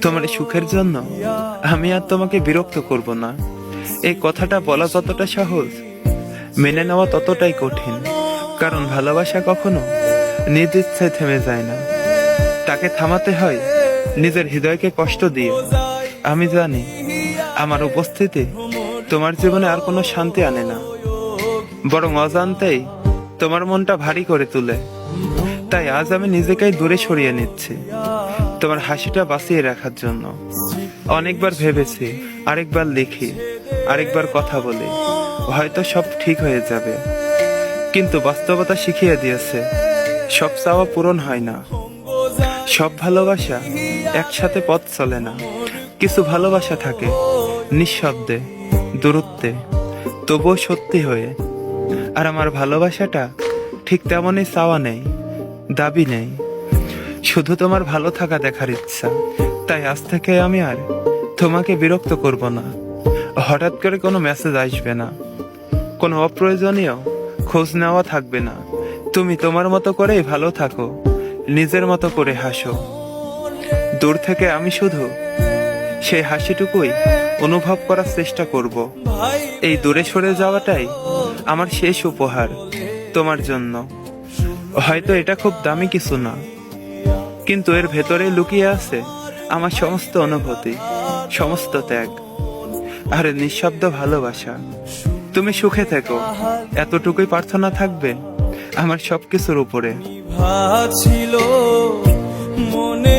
তোমার এই সুখের জন্য আমি আর তোমাকে বিরক্ত করব না। এই কথাটা বলা যতটা সহজ, মেনে নেওয়া ততটাই কঠিন। কারণ ভালোবাসা কখনো নিজ ইচ্ছায় থেমে যায় না, তাকে থামাতে হয় নিজের হৃদয়কে কষ্ট দিয়ে। আমি জানি আমার উপস্থিতি তোমার জীবনে আর কোনো শান্তি আনে না, বরং অজান্তেই তোমার মনটা ভারী করে তুলে। তাই আজ আমি নিজেকেই দূরে সরিয়ে নিচ্ছি, তোমার হাসিটা বাঁচিয়ে রাখার জন্য। অনেকবার ভেবেছি, আরেকবার লিখি, আরেকবার কথা বলি, হয়তো সব ঠিক হয়ে যাবে। কিন্তু বাস্তবতা শিখিয়ে দিয়েছে সব চাওয়া পূরণ হয় না, সব ভালোবাসা একসাথে পথ চলে না। কিছু ভালোবাসা থাকে নিঃশব্দে, দূরত্বে, তবুও সত্যি হয়ে। আর আমার ভালোবাসাটা ঠিক তেমনই, চাওয়া নেই, দাবি নেই, শুধু তোমার ভালো থাকা দেখার ইচ্ছা। তাই আজ থেকে আমি আর তোমাকে বিরক্ত করব না। হঠাৎ করে কোনো মেসেজ আসবে না, কোনো অপ্রয়োজনীয় খোঁজ নেওয়া থাকবে না। তুমি তোমার মতো করেই ভালো থাকো, নিজের মতো করে হাসো। দূর থেকে আমি শুধু সেই হাসিটুকুই অনুভব করার চেষ্টা করব। এই দূরে সরে যাওয়াটাই আমার শেষ উপহার তোমার জন্য। হয়তো এটা খুব দামি কিছু না, কিন্তু এর ভেতরে লুকিয়ে আছে আমার সমস্ত অনুভূতি, সমস্ত ত্যাগ আর নিঃশব্দ ভালোবাসা। তুমি সুখে থেকো, এতটুকুই প্রার্থনা থাকবে আমার সবকিছুর উপরে। ছিল মনে